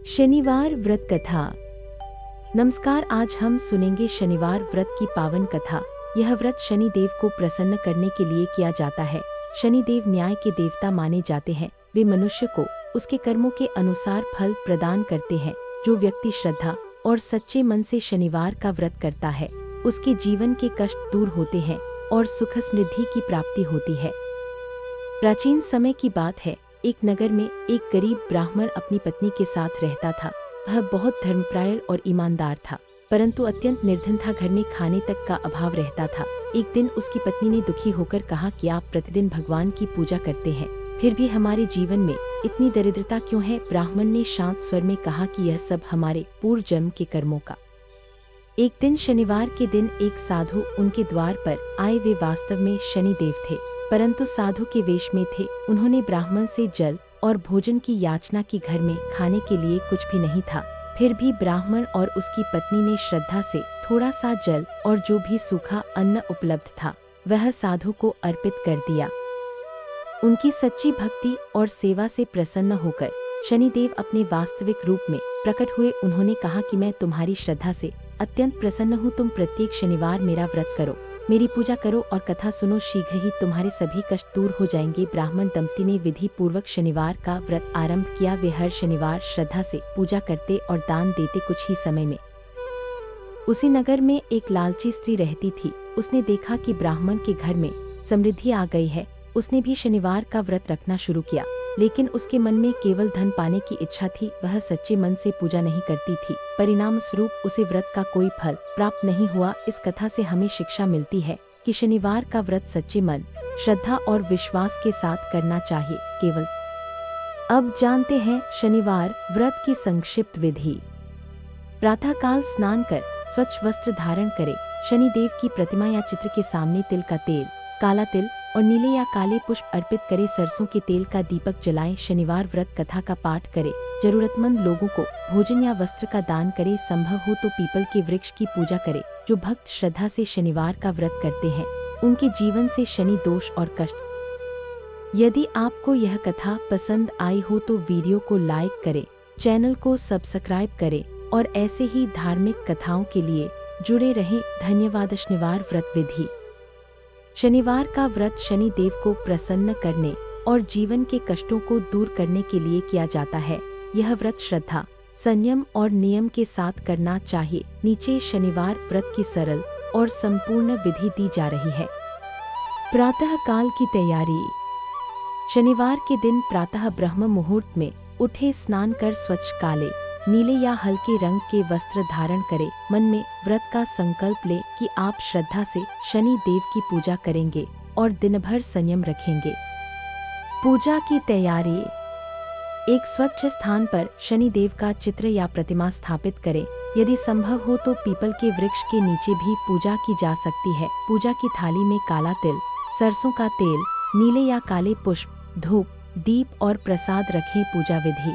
शनिवार व्रत कथा। नमस्कार, आज हम सुनेंगे शनिवार व्रत की पावन कथा। यह व्रत शनि देव को प्रसन्न करने के लिए किया जाता है। शनि देव न्याय के देवता माने जाते हैं। वे मनुष्य को उसके कर्मों के अनुसार फल प्रदान करते हैं। जो व्यक्ति श्रद्धा और सच्चे मन से शनिवार का व्रत करता है, उसके जीवन के कष्ट दूर होते हैं और सुख समृद्धि की प्राप्ति होती है। प्राचीन समय की बात है। एक नगर में एक गरीब ब्राह्मण अपनी पत्नी के साथ रहता था। वह बहुत धर्मप्राय और ईमानदार था, परंतु अत्यंत निर्धन था। घर में खाने तक का अभाव रहता था। एक दिन उसकी पत्नी ने दुखी होकर कहा कि आप प्रतिदिन भगवान की पूजा करते हैं, फिर भी हमारे जीवन में इतनी दरिद्रता क्यों है? ब्राह्मण ने शांत स्वर में कहा कि यह सब हमारे पूर्व जन्म के कर्मों का। एक दिन शनिवार के दिन एक साधु उनके द्वार पर आए। वे वास्तव में शनि देव थे, परंतु साधु के वेश में थे। उन्होंने ब्राह्मण से जल और भोजन की याचना की। घर में खाने के लिए कुछ भी नहीं था, फिर भी ब्राह्मण और उसकी पत्नी ने श्रद्धा से थोड़ा सा जल और जो भी सूखा अन्न उपलब्ध था वह साधु को अर्पित कर दिया। उनकी सच्ची भक्ति और सेवा से प्रसन्न होकर शनिदेव अपने वास्तविक रूप में प्रकट हुए। उन्होंने कहा कि मैं तुम्हारी श्रद्धा से अत्यंत प्रसन्न हूँ। तुम प्रत्येक शनिवार मेरा व्रत करो, मेरी पूजा करो और कथा सुनो। शीघ्र ही तुम्हारे सभी कष्ट दूर हो जाएंगे। ब्राह्मण दंपति ने विधि पूर्वक शनिवार का व्रत आरंभ किया। वे हर शनिवार श्रद्धा से पूजा करते और दान देते। कुछ ही समय में उसी नगर में एक लालची स्त्री रहती थी। उसने देखा कि ब्राह्मण के घर में समृद्धि आ गई है। उसने भी शनिवार का व्रत रखना शुरू किया, लेकिन उसके मन में केवल धन पाने की इच्छा थी। वह सच्चे मन से पूजा नहीं करती थी। परिणाम स्वरूप उसे व्रत का कोई फल प्राप्त नहीं हुआ। इस कथा से हमें शिक्षा मिलती है कि शनिवार का व्रत सच्चे मन, श्रद्धा और विश्वास के साथ करना चाहिए। केवल अब जानते हैं शनिवार व्रत की संक्षिप्त विधि। प्रातःकाल स्नान कर स्वच्छ वस्त्र धारण करे। शनि देव की प्रतिमा या चित्र के सामने तिल का तेल, काला तिल और नीले या काले पुष्प अर्पित करे। सरसों के तेल का दीपक जलाएं। शनिवार व्रत कथा का पाठ करे। जरूरतमंद लोगों को भोजन या वस्त्र का दान करे। संभव हो तो पीपल के वृक्ष की पूजा करे। जो भक्त श्रद्धा से शनिवार का व्रत करते हैं, उनके जीवन से शनि दोष और कष्ट। यदि आपको यह कथा पसंद आई हो तो वीडियो को लाइक करें, चैनल को सब्सक्राइब करें और ऐसे ही धार्मिक कथाओं के लिए जुड़े रहें। धन्यवाद। शनिवार व्रत विधि। शनिवार का व्रत शनि देव को प्रसन्न करने और जीवन के कष्टों को दूर करने के लिए किया जाता है। यह व्रत श्रद्धा, संयम और नियम के साथ करना चाहिए। नीचे शनिवार व्रत की सरल और संपूर्ण विधि दी जा रही है। प्रातः काल की तैयारी। शनिवार के दिन प्रातः ब्रह्म मुहूर्त में उठे, स्नान कर स्वच्छ काले, नीले या हल्के रंग के वस्त्र धारण करें। मन में व्रत का संकल्प ले कि आप श्रद्धा से शनि देव की पूजा करेंगे और दिन भर संयम रखेंगे। पूजा की तैयारी। एक स्वच्छ स्थान पर शनि देव का चित्र या प्रतिमा स्थापित करें। यदि संभव हो तो पीपल के वृक्ष के नीचे भी पूजा की जा सकती है। पूजा की थाली में काला तिल, सरसों का तेल, नीले या काले पुष्प, धूप, दीप और प्रसाद रखें। पूजा विधि।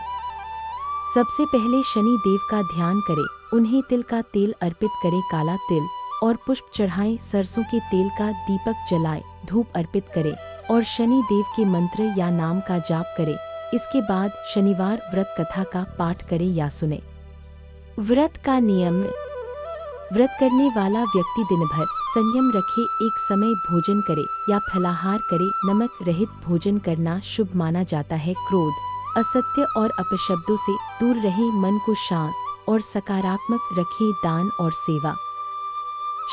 सबसे पहले शनि देव का ध्यान करें। उन्हें तिल का तेल अर्पित करें, काला तिल और पुष्प चढ़ाएं। सरसों के तेल का दीपक जलाएं, धूप अर्पित करें और शनि देव के मंत्र या नाम का जाप करें। इसके बाद शनिवार व्रत कथा का पाठ करें या सुने। व्रत का नियम। व्रत करने वाला व्यक्ति दिन भर संयम रखे, एक समय भोजन करे या फलाहार करे। नमक रहित भोजन करना शुभ माना जाता है। क्रोध, असत्य और अपशब्दों से दूर रहे। मन को शांत और सकारात्मक रखें। दान और सेवा।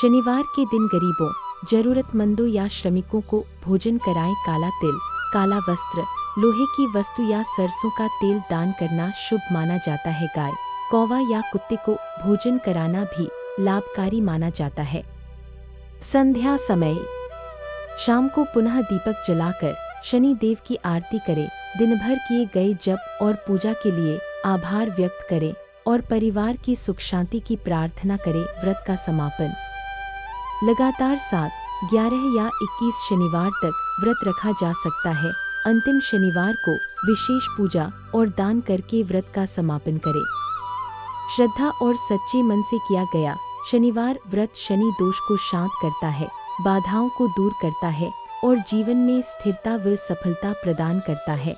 शनिवार के दिन गरीबों, जरूरतमंदों या श्रमिकों को भोजन कराएं। काला तिल, काला वस्त्र, लोहे की वस्तु या सरसों का तेल दान करना शुभ माना जाता है। गाय, कौवा या कुत्ते को भोजन कराना भी लाभकारी माना जाता है। संध्या समय। शाम को पुनः दीपक जलाकर शनि देव की आरती करें। दिन भर किए गए जप और पूजा के लिए आभार व्यक्त करें और परिवार की सुख शांति की प्रार्थना करें। व्रत का समापन। लगातार 7, 11 या 21 शनिवार तक व्रत रखा जा सकता है। अंतिम शनिवार को विशेष पूजा और दान करके व्रत का समापन करें। श्रद्धा और सच्चे मन से किया गया शनिवार व्रत शनि दोष को शांत करता है, बाधाओं को दूर करता है और जीवन में स्थिरता व सफलता प्रदान करता है।